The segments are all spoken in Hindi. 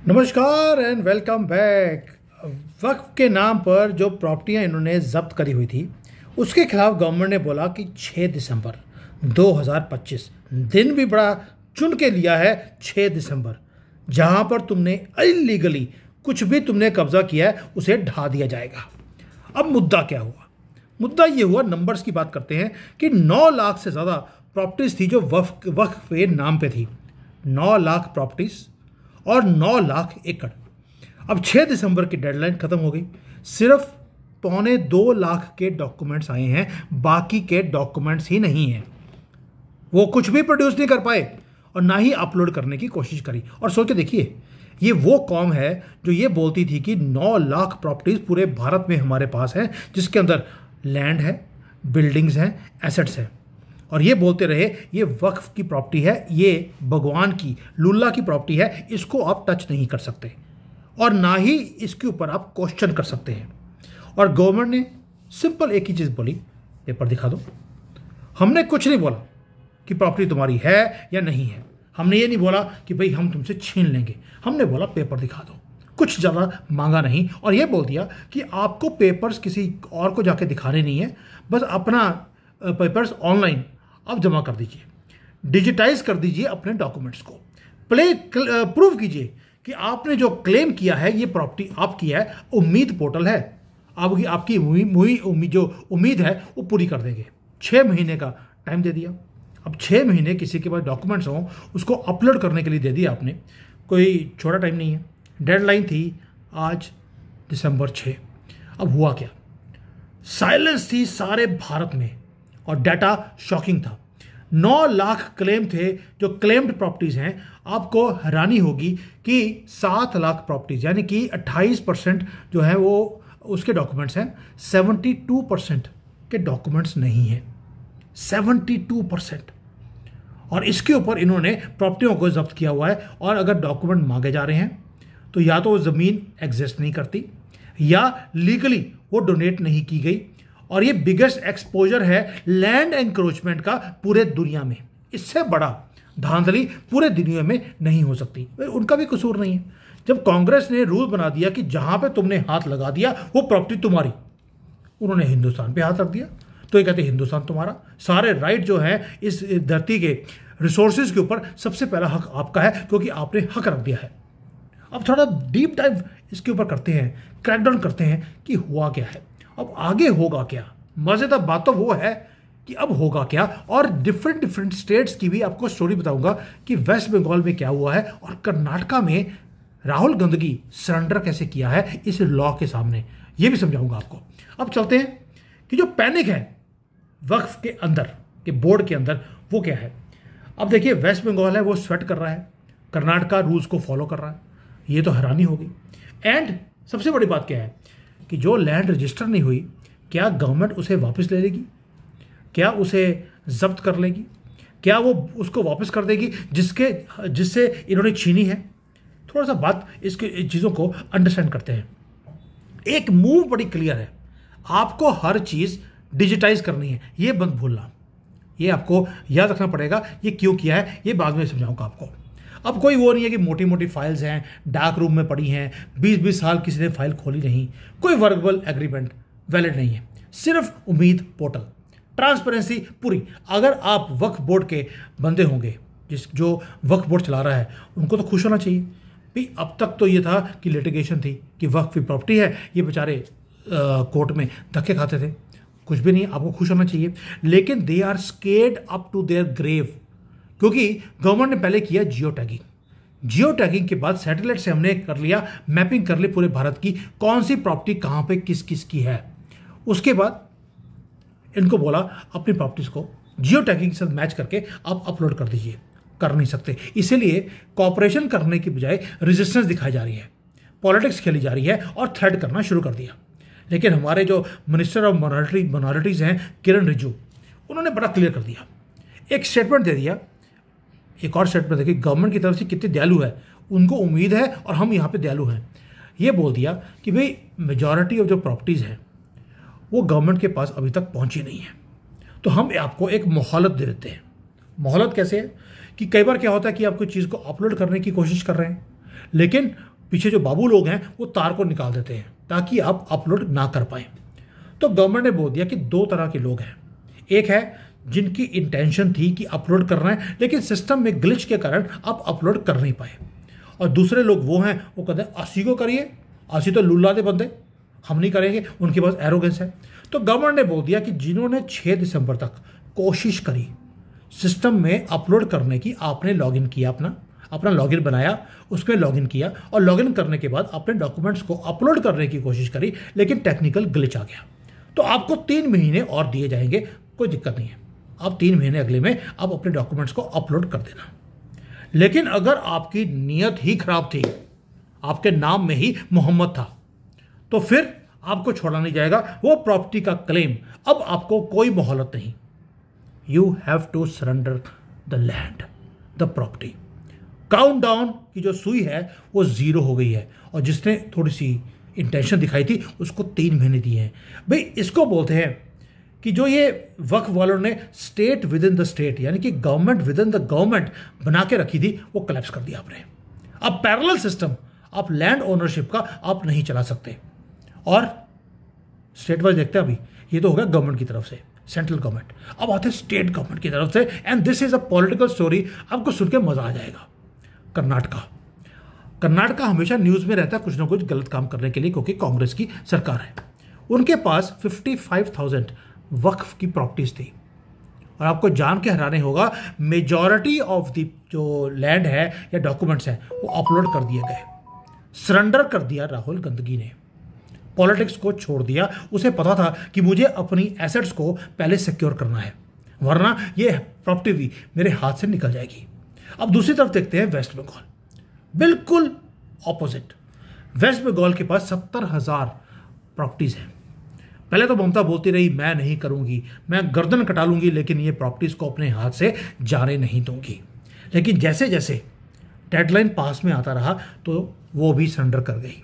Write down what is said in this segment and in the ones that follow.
नमस्कार एंड वेलकम बैक। वक्फ के नाम पर जो प्रॉपर्टियां इन्होंने जब्त करी हुई थी उसके खिलाफ गवर्नमेंट ने बोला कि 6 दिसंबर 2025 दिन भी बड़ा चुन के लिया है। 6 दिसंबर जहां पर तुमने इलीगली कुछ भी तुमने कब्जा किया है उसे ढा दिया जाएगा। अब मुद्दा क्या हुआ? मुद्दा ये हुआ, नंबर्स की बात करते हैं कि 9 लाख से ज़्यादा प्रॉपर्टीज़ थी जो वक्फ के नाम पे थी। 9 लाख प्रॉपर्टीज़ और 9 लाख एकड़। अब 6 दिसंबर की डेडलाइन खत्म हो गई। सिर्फ 1.25 लाख के डॉक्यूमेंट्स आए हैं, बाकी के डॉक्यूमेंट्स ही नहीं हैं। वो कुछ भी प्रोड्यूस नहीं कर पाए और ना ही अपलोड करने की कोशिश करी। और सोच के देखिए, ये वो कौम है जो ये बोलती थी कि 9 लाख प्रॉपर्टीज पूरे भारत में हमारे पास है, जिसके अंदर लैंड है, बिल्डिंग्स हैं, एसेट्स हैं, और ये बोलते रहे ये वक्फ की प्रॉपर्टी है, ये भगवान की लुल्ला की प्रॉपर्टी है, इसको आप टच नहीं कर सकते और ना ही इसके ऊपर आप क्वेश्चन कर सकते हैं। और गवर्नमेंट ने सिंपल एक ही चीज़ बोली, पेपर दिखा दो। हमने कुछ नहीं बोला कि प्रॉपर्टी तुम्हारी है या नहीं है। हमने ये नहीं बोला कि भाई हम तुमसे छीन लेंगे। हमने बोला पेपर दिखा दो। कुछ ज़्यादा मांगा नहीं और ये बोल दिया कि आपको पेपर्स किसी और को जाके दिखाने नहीं है, बस अपना पेपर्स ऑनलाइन आप जमा कर दीजिए, डिजिटाइज कर दीजिए अपने डॉक्यूमेंट्स को, प्रूव कीजिए कि आपने जो क्लेम किया है ये प्रॉपर्टी आपकी है। उम्मीद पोर्टल है, आपकी जो उम्मीद है वो पूरी कर देंगे। 6 महीने का टाइम दे दिया। अब 6 महीने किसी के पास डॉक्यूमेंट्स हों उसको अपलोड करने के लिए दे दिया आपने। कोई छोटा टाइम नहीं है। डेडलाइन थी आज दिसंबर 6। अब हुआ क्या? साइलेंस थी सारे भारत में और डाटा शॉकिंग था। 9 लाख क्लेम थे जो क्लेम्ड प्रॉपर्टीज हैं। आपको हैरानी होगी कि 7 लाख प्रॉपर्टीज यानी कि 28% जो है वो उसके डॉक्यूमेंट्स हैं, 72% के डॉक्यूमेंट्स नहीं हैं। 72%। और इसके ऊपर इन्होंने प्रॉपर्टियों को जब्त किया हुआ है। और अगर डॉक्यूमेंट मांगे जा रहे हैं तो या तो वो ज़मीन एग्जिस्ट नहीं करती या लीगली वो डोनेट नहीं की गई। और ये बिगेस्ट एक्सपोजर है लैंड एंक्रोचमेंट का पूरे दुनिया में। इससे बड़ा धांधली पूरे दुनिया में नहीं हो सकती। उनका भी कसूर नहीं है। जब कांग्रेस ने रूल बना दिया कि जहां पे तुमने हाथ लगा दिया वो प्रॉपर्टी तुम्हारी, उन्होंने हिंदुस्तान पे हाथ रख दिया तो ये कहते हिंदुस्तान तुम्हारा। सारे राइट जो है इस धरती के रिसोर्सेज के ऊपर सबसे पहला हक आपका है क्योंकि आपने हक रख दिया है। अब थोड़ा डीप डाइव इसके ऊपर करते हैं, क्रैकडाउन करते हैं कि हुआ क्या है, अब आगे होगा क्या। मजेदार बात तो वो है कि अब होगा क्या, और डिफरेंट स्टेट्स की भी आपको स्टोरी बताऊंगा कि वेस्ट बंगाल में क्या हुआ है और कर्नाटका में राहुल गांधी सरेंडर कैसे किया है इस लॉ के सामने, ये भी समझाऊंगा आपको। अब चलते हैं कि जो पैनिक है वक्फ के अंदर के बोर्ड के अंदर वो क्या है। अब देखिए, वेस्ट बंगाल है वो स्वेट कर रहा है, कर्नाटका रूल्स को फॉलो कर रहा है, ये तो हैरानी होगी। एंड सबसे बड़ी बात क्या है कि जो लैंड रजिस्टर नहीं हुई, क्या गवर्नमेंट उसे वापस ले लेगी? क्या उसे जब्त कर लेगी? क्या वो उसको वापस कर देगी जिससे इन्होंने छीनी है? थोड़ा सा बात इसके चीज़ों को अंडरस्टैंड करते हैं। एक मूव बड़ी क्लियर है, आपको हर चीज़ डिजिटाइज करनी है, ये बंद भूलना, ये आपको याद रखना पड़ेगा। ये क्यों किया है ये बाद में समझाऊंगा आपको। अब कोई वो नहीं है कि मोटी मोटी फाइल्स हैं डार्क रूम में पड़ी हैं, 20-20 साल किसी ने फाइल खोली नहीं, कोई वर्केबल एग्रीमेंट वैलिड नहीं है, सिर्फ उम्मीद पोर्टल, ट्रांसपेरेंसी पूरी। अगर आप वक्फ बोर्ड के बंदे होंगे, जो वक्फ बोर्ड चला रहा है, उनको तो खुश होना चाहिए भाई। अब तक तो ये था कि लिटिगेशन थी कि वक्फ की प्रॉपर्टी है, ये बेचारे कोर्ट में धक्के खाते थे, कुछ भी नहीं, आपको खुश होना चाहिए। लेकिन they are scared up to their grave, क्योंकि गवर्नमेंट ने पहले किया जियो टैगिंग के बाद सैटेलाइट से हमने कर लिया, मैपिंग कर ली पूरे भारत की, कौन सी प्रॉपर्टी कहां पे किस किस की है। उसके बाद इनको बोला अपनी प्रॉपर्टीज को जियो टैगिंग के साथ मैच करके आप अपलोड कर दीजिए, कर नहीं सकते। इसीलिए कॉपरेशन करने की बजाय रेजिस्टेंस दिखाई जा रही है, पॉलिटिक्स खेली जा रही है और थ्रेट करना शुरू कर दिया। लेकिन हमारे जो मिनिस्टर ऑफ माइनॉरिटीज हैं किरण रिजिजू, उन्होंने बड़ा क्लियर कर दिया, एक स्टेटमेंट दे दिया। एक और स्टेटमेंट देखिए, गवर्नमेंट की तरफ से कितनी दयालु है, उनको उम्मीद है और हम यहाँ पे दयालु हैं। ये बोल दिया कि भाई मेजॉरिटी ऑफ जो प्रॉपर्टीज़ हैं वो गवर्नमेंट के पास अभी तक पहुँची नहीं है, तो हम आपको एक मोहलत दे देते हैं। मोहलत कैसे है कि कई बार क्या होता है कि आप कोई चीज़ को अपलोड करने की कोशिश कर रहे हैं लेकिन पीछे जो बाबू लोग हैं वो तार को निकाल देते हैं ताकि आप अपलोड ना कर पाए। तो गवर्नमेंट ने बोल दिया कि दो तरह के लोग हैं, एक है जिनकी इंटेंशन थी कि अपलोड करना है लेकिन सिस्टम में ग्लिच के कारण आप अपलोड कर नहीं पाए, और दूसरे लोग वो हैं वो कहते हैं असी को करिए, असी तो लुल्ला दे बंदे, हम नहीं करेंगे, उनके पास एरोगेंस है। तो गवर्नमेंट ने बोल दिया कि जिन्होंने 6 दिसंबर तक कोशिश करी सिस्टम में अपलोड करने की, आपने लॉगिन किया, अपना लॉगिन बनाया, उसमें लॉगिन किया और लॉगिन करने के बाद अपने डॉक्यूमेंट्स को अपलोड करने की कोशिश करी लेकिन टेक्निकल ग्लिच आ गया, तो आपको 3 महीने और दिए जाएंगे, कोई दिक्कत नहीं है, आप 3 महीने अगले में आप अपने डॉक्यूमेंट्स को अपलोड कर देना। लेकिन अगर आपकी नीयत ही खराब थी, आपके नाम में ही मोहम्मद था, तो फिर आपको छोड़ा नहीं जाएगा। वो प्रॉपर्टी का क्लेम अब आपको कोई मोहलत नहीं, you have to surrender the land, the property. Countdown की जो सुई है वो 0 हो गई है, और जिसने थोड़ी सी इंटेंशन दिखाई थी उसको 3 महीने दिए हैं। भाई इसको बोलते हैं कि जो ये वक्फ वालों ने state with in the state, यानी कि government with in the government बना के रखी थी, वो कोलैप्स कर दिया आपने। अब पैरेलल सिस्टम आप लैंड ओनरशिप का आप नहीं चला सकते। और स्टेट वाइज देखते हैं, अभी ये तो हो गया गवर्नमेंट की तरफ से, सेंट्रल गवर्नमेंट, अब आते हैं स्टेट गवर्नमेंट की तरफ से, and this is a political story, आपको सुन के मजा आ जाएगा। कर्नाटका हमेशा न्यूज़ में रहता है कुछ ना कुछ गलत काम करने के लिए, क्योंकि कांग्रेस की सरकार है। उनके पास 55,000 वक्फ की प्रॉपर्टीज थी, और आपको जान के हैरानी होगा मेजॉरिटी ऑफ द जो लैंड है या डॉक्यूमेंट्स हैं वो अपलोड कर दिए गए, सरेंडर कर दिया राहुल गांधी ने, पॉलिटिक्स को छोड़ दिया। उसे पता था कि मुझे अपनी एसेट्स को पहले सिक्योर करना है, वरना ये प्रॉपर्टी भी मेरे हाथ से निकल जाएगी। अब दूसरी तरफ देखते हैं वेस्ट बंगाल, बिल्कुल ऑपोजिट। वेस्ट बंगाल के पास 70,000 प्रॉपर्टीज हैं। पहले तो ममता बोलती रही मैं नहीं करूंगी, मैं गर्दन कटा लूंगी, लेकिन ये प्रॉपर्टीज को अपने हाथ से जाने नहीं दूंगी। लेकिन जैसे जैसे डेडलाइन पास में आता रहा तो वो भी सरेंडर कर गई।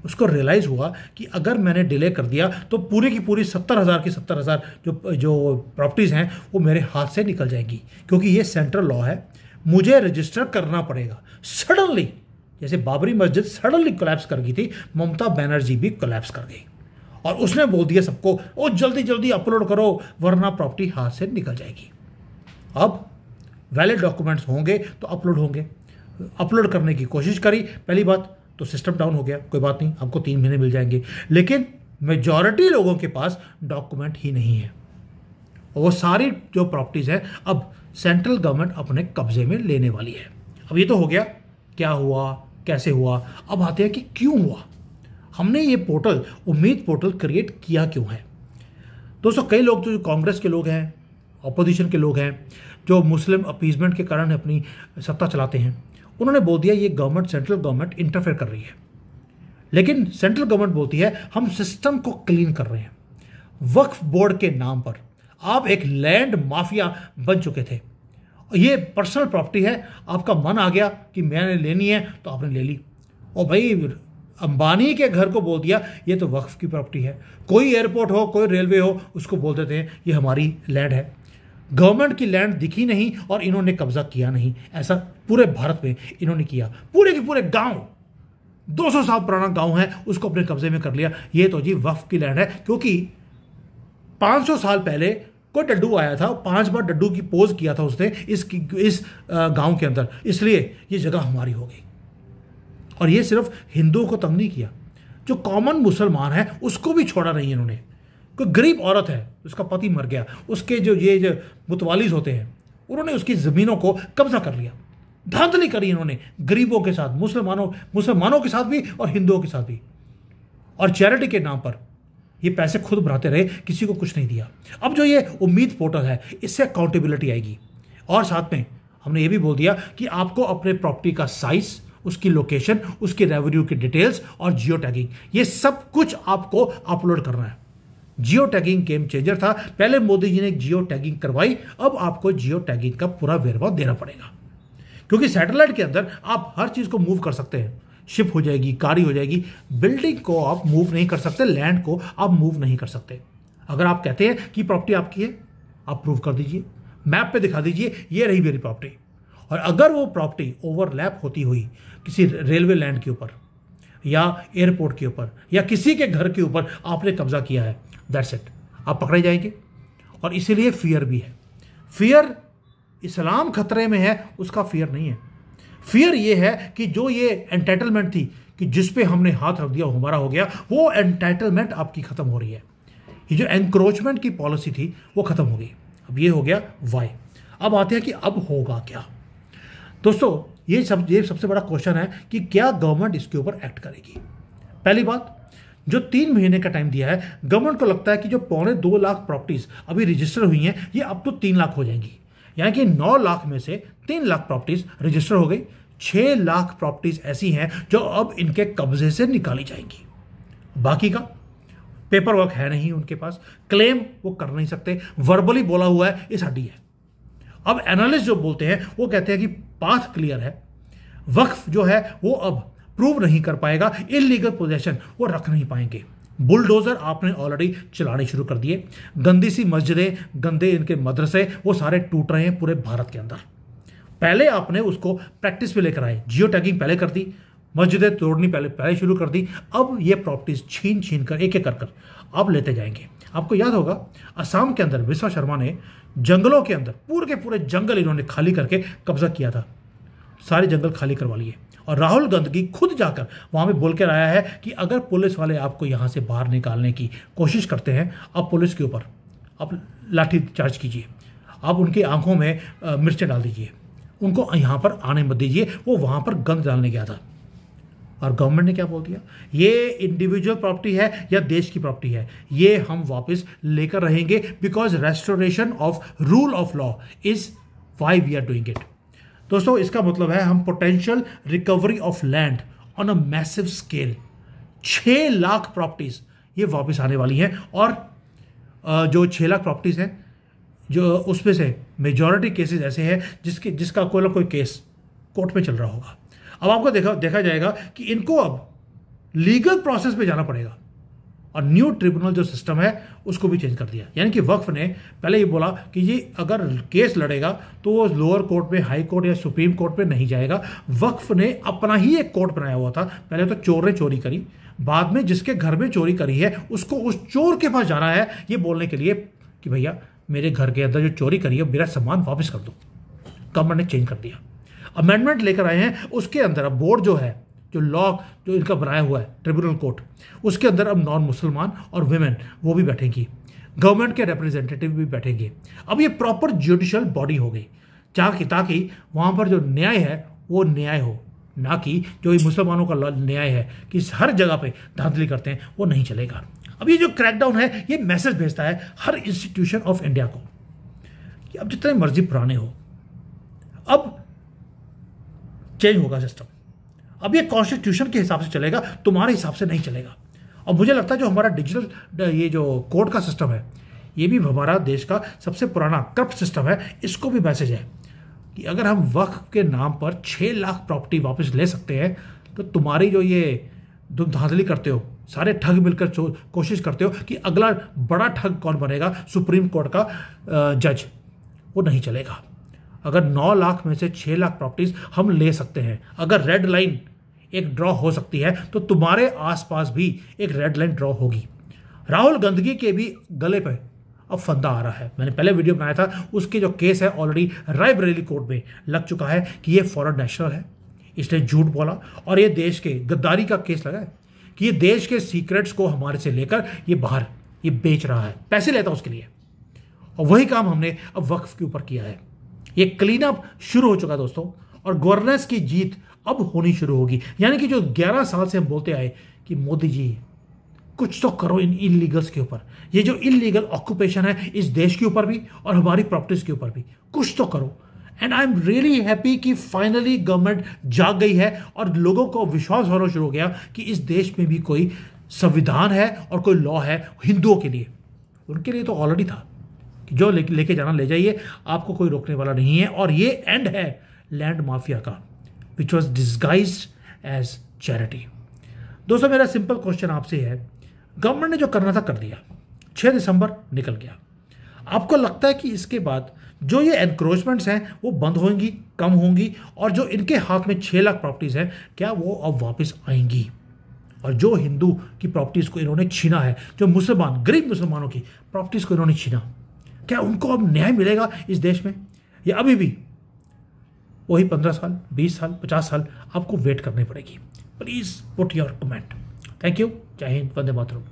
उसको रियलाइज हुआ कि अगर मैंने डिले कर दिया तो पूरी की पूरी 70,000 की 70,000 जो प्रॉपर्टीज हैं वो मेरे हाथ से निकल जाएंगी, क्योंकि ये सेंट्रल लॉ है, मुझे रजिस्टर करना पड़ेगा। सडनली जैसे बाबरी मस्जिद सडनली कोलैप्स कर गई थी, ममता बनर्जी भी कोलैप्स कर गई, और उसने बोल दिया सबको ओ जल्दी जल्दी अपलोड करो वरना प्रॉपर्टी हाथ से निकल जाएगी। अब वैलिड डॉक्यूमेंट्स होंगे तो अपलोड होंगे, अपलोड करने की कोशिश करी, पहली बात तो सिस्टम डाउन हो गया, कोई बात नहीं, आपको 3 महीने मिल जाएंगे। लेकिन मेजॉरिटी लोगों के पास डॉक्यूमेंट ही नहीं है, और वो सारी जो प्रॉपर्टीज है अब सेंट्रल गवर्नमेंट अपने कब्जे में लेने वाली है। अब ये तो हो गया क्या हुआ, कैसे हुआ। अब आते हैं कि क्यों हुआ, हमने ये पोर्टल उम्मीद पोर्टल क्रिएट किया क्यों है। दोस्तों, कई लोग जो कांग्रेस के लोग हैं, अपोजिशन के लोग हैं, जो मुस्लिम अपीजमेंट के कारण अपनी सत्ता चलाते हैं, उन्होंने बोल दिया ये गवर्नमेंट, सेंट्रल गवर्नमेंट इंटरफेयर कर रही है। लेकिन सेंट्रल गवर्नमेंट बोलती है हम सिस्टम को क्लीन कर रहे हैं। वक्फ बोर्ड के नाम पर आप एक लैंड माफिया बन चुके थे, ये पर्सनल प्रॉपर्टी है, आपका मन आ गया कि मैंने लेनी है तो आपने ले ली, और भाई अंबानी के घर को बोल दिया ये तो वक्फ की प्रॉपर्टी है। कोई एयरपोर्ट हो, कोई रेलवे हो, उसको बोल देते हैं ये हमारी लैंड है। गवर्नमेंट की लैंड दिखी नहीं और इन्होंने कब्जा किया नहीं, ऐसा पूरे भारत में इन्होंने किया। पूरे के पूरे गांव, 200 साल पुराना गांव है, उसको अपने कब्जे में कर लिया, ये तो जी वक्फ की लैंड है। क्योंकि 500 साल पहले कोई डड्डू आया था, 5 बार डड्डू की पोज किया था उसने इस गांव के अंदर, इसलिए ये जगह हमारी हो गई। और ये सिर्फ हिंदुओं को तंग नहीं किया, जो कॉमन मुसलमान है उसको भी छोड़ा नहीं इन्होंने। कोई गरीब औरत है, उसका पति मर गया, उसके जो मुतवालिज होते हैं, उन्होंने उसकी ज़मीनों को कब्जा कर लिया। धांधली करी इन्होंने गरीबों के साथ, मुसलमानों के साथ भी और हिंदुओं के साथ भी, और चैरिटी के नाम पर ये पैसे खुद भराते रहे, किसी को कुछ नहीं दिया। अब जो ये उम्मीद पोर्टल है, इससे अकाउंटेबिलिटी आएगी, और साथ में हमने ये भी बोल दिया कि आपको अपने प्रॉपर्टी का साइज, उसकी लोकेशन, उसकी रेवेन्यू की डिटेल्स और जियो टैगिंग, ये सब कुछ आपको अपलोड करना है। जियो टैगिंग गेम चेंजर था, पहले मोदी जी ने जियो टैगिंग करवाई, अब आपको जियो टैगिंग का पूरा वेरवा देना पड़ेगा, क्योंकि सैटेलाइट के अंदर आप हर चीज को मूव कर सकते हैं, शिप हो जाएगी, गाड़ी हो जाएगी, बिल्डिंग को आप मूव नहीं कर सकते, लैंड को आप मूव नहीं कर सकते। अगर आप कहते हैं कि प्रॉपर्टी आपकी है, आप प्रूव कर दीजिए, मैप पे दिखा दीजिए ये रही मेरी प्रॉपर्टी। और अगर वो प्रॉपर्टी ओवरलैप होती हुई किसी रेलवे लैंड के ऊपर, या एयरपोर्ट के ऊपर या किसी के घर के ऊपर आपने कब्जा किया है, दैट्स इट, आप पकड़े जाएंगे। और इसीलिए फियर भी है। फियर इस्लाम खतरे में है उसका फियर नहीं है। फियर ये है कि जो ये एंटाइटलमेंट थी कि जिस पे हमने हाथ रख दिया हमारा हो गया, वो एंटाइटलमेंट आपकी खत्म हो रही है। ये जो एनक्रोचमेंट की पॉलिसी थी वो खत्म हो गई। अब ये हो गया वाई। अब आते हैं कि अब होगा क्या। दोस्तों ये सबसे बड़ा क्वेश्चन है कि क्या गवर्नमेंट इसके ऊपर एक्ट करेगी। पहली बात, जो 3 महीने का टाइम दिया है, गवर्नमेंट को लगता है कि जो 2.25 लाख प्रॉपर्टीज अभी रजिस्टर हुई हैं ये अब तो 3 लाख हो जाएंगी। यानी कि 9 लाख में से 3 लाख प्रॉपर्टीज रजिस्टर हो गई। 6 लाख प्रॉपर्टीज ऐसी हैं जो अब इनके कब्जे से निकाली जाएंगी। बाकी का पेपर वर्क है नहीं उनके पास, क्लेम वो कर नहीं सकते, वर्बली बोला हुआ है इस हड्डी है। अब एनालिस्ट जो बोलते हैं वो कहते हैं कि पाथ क्लियर है, वक्फ जो है वो अब प्रूव नहीं कर पाएगा, इलीगल पोजेशन वो रख नहीं पाएंगे। बुलडोजर आपने ऑलरेडी चलाने शुरू कर दिए, गंदी सी मस्जिदें, गंदे इनके मदरसे वो सारे टूट रहे हैं पूरे भारत के अंदर। पहले आपने उसको प्रैक्टिस पे लेकर आए, जियो टैगिंग पहले कर दी, मस्जिदें तोड़नी पहले शुरू कर दी, अब ये प्रॉपर्टीज छीन कर एक एक कर अब लेते जाएंगे। आपको याद होगा असम के अंदर विश्वा शर्मा ने जंगलों के अंदर पूरे के पूरे जंगल इन्होंने खाली करके कब्जा किया था, सारे जंगल खाली करवा लिए। और राहुल गांधी खुद जाकर वहां पे बोल कर आया है कि अगर पुलिस वाले आपको यहां से बाहर निकालने की कोशिश करते हैं, अब पुलिस के ऊपर आप लाठी चार्ज कीजिए, आप उनकी आंखों में मिर्चें डाल दीजिए, उनको यहां पर आने मत दीजिए। वो वहां पर गंद डालने गया था और गवर्नमेंट ने क्या बोल दिया, ये इंडिविजुअल प्रॉपर्टी है या देश की प्रॉपर्टी है, ये हम वापस लेकर रहेंगे, because restoration of rule of law is why we are doing it. दोस्तों इसका मतलब है हम potential recovery of land on a massive scale, 6 lakh properties ये वापस आने वाली हैं। और जो 6 लाख प्रॉपर्टीज हैं जो उसमें से मेजॉरिटी केसेस ऐसे हैं जिसका कोई ना कोई केस कोर्ट में चल रहा होगा। अब आपको देखा जाएगा कि इनको अब लीगल प्रोसेस पे जाना पड़ेगा और न्यू ट्रिब्यूनल जो सिस्टम है उसको भी चेंज कर दिया। यानी कि वक्फ ने पहले ये बोला कि ये अगर केस लड़ेगा तो वो लोअर कोर्ट में, हाई कोर्ट या सुप्रीम कोर्ट में नहीं जाएगा। वक्फ ने अपना ही एक कोर्ट बनाया हुआ था। पहले तो चोर ने चोरी करी, बाद में जिसके घर में चोरी करी है उसको उस चोर के पास जाना है ये बोलने के लिए कि भैया मेरे घर के अंदर जो चोरी करी है मेरा सामान वापस कर दो। गवर्नमेंट ने चेंज कर दिया, अमेंडमेंट लेकर आए हैं। उसके अंदर अब बोर्ड जो है, जो लॉ जो इनका बनाया हुआ है ट्रिब्यूनल कोर्ट, उसके अंदर अब नॉन मुसलमान और विमेन वो भी बैठेंगी, गवर्नमेंट के रिप्रेजेंटेटिव भी बैठेंगे। अब ये प्रॉपर जुडिशियल बॉडी हो गई ताकि वहाँ पर जो न्याय है वो न्याय हो, ना कि जो ये मुसलमानों का न्याय है कि हर जगह पे धांधली करते हैं वो नहीं चलेगा। अब ये जो क्रैकडाउन है ये मैसेज भेजता है हर इंस्टीट्यूशन ऑफ इंडिया को कि अब जितने मर्जी पुराने हो अब चेंज होगा सिस्टम। अब ये कॉन्स्टिट्यूशन के हिसाब से चलेगा, तुम्हारे हिसाब से नहीं चलेगा। और मुझे लगता है जो हमारा डिजिटल ये जो कोर्ट का सिस्टम है ये भी हमारा देश का सबसे पुराना करप्ट सिस्टम है। इसको भी मैसेज है कि अगर हम वक्फ के नाम पर 6 लाख प्रॉपर्टी वापस ले सकते हैं तो तुम्हारी जो ये तुम धांधली करते हो, सारे ठग मिलकर कोशिश करते हो कि अगला बड़ा ठग कौन बनेगा सुप्रीम कोर्ट का जज, वो नहीं चलेगा। अगर 9 लाख में से 6 लाख प्रॉपर्टीज हम ले सकते हैं, अगर रेड लाइन एक ड्रॉ हो सकती है तो तुम्हारे आसपास भी एक रेड लाइन ड्रॉ होगी। राहुल गांधी के भी गले पे अब फंदा आ रहा है। मैंने पहले वीडियो बनाया था, उसके जो केस है ऑलरेडी रायबरेली कोर्ट में लग चुका है कि ये फॉरेन नेशनल है, इसने झूठ बोला और ये देश के गद्दारी का केस लगा है कि ये देश के सीक्रेट्स को हमारे से लेकर ये बाहर ये बेच रहा है, पैसे लेता उसके लिए। और वही काम हमने अब वक्फ के ऊपर किया है। ये क्लीन अप शुरू हो चुका है दोस्तों और गवर्नेंस की जीत अब होनी शुरू होगी। यानी कि जो 11 साल से हम बोलते आए कि मोदी जी कुछ तो करो इन इलीगल्स के ऊपर, ये जो इलीगल ऑक्यूपेशन है इस देश के ऊपर भी और हमारी प्रॉपर्टीज के ऊपर भी कुछ तो करो। And I am really happy कि फाइनली गवर्नमेंट जाग गई है और लोगों को विश्वास होना शुरू हो गया कि इस देश में भी कोई संविधान है और कोई लॉ है हिंदुओं के लिए। उनके लिए तो ऑलरेडी था कि जो लेके जाना ले जाइए, आपको कोई रोकने वाला नहीं है। और ये एंड है लैंड माफिया का, which was disguised as charity. दोस्तों मेरा सिंपल क्वेश्चन आपसे है, गवर्नमेंट ने जो करना था कर दिया, 6 दिसंबर निकल गया। आपको लगता है कि इसके बाद जो ये एनक्रोचमेंट्स हैं वो बंद होंगी, कम होंगी, और जो इनके हाथ में 6 लाख प्रॉपर्टीज हैं क्या वो अब वापस आएंगी? और जो हिंदू की प्रॉपर्टीज़ को इन्होंने छीना है, जो मुसलमान गरीब मुसलमानों की प्रॉपर्टीज़ को इन्होंने छीना, क्या उनको अब न्याय मिलेगा इस देश में, या अभी भी वही 15 साल, 20 साल, 50 साल आपको वेट करनी पड़ेगी? Please put your comment. Thank you. जय हिंद, वंदे मातरम।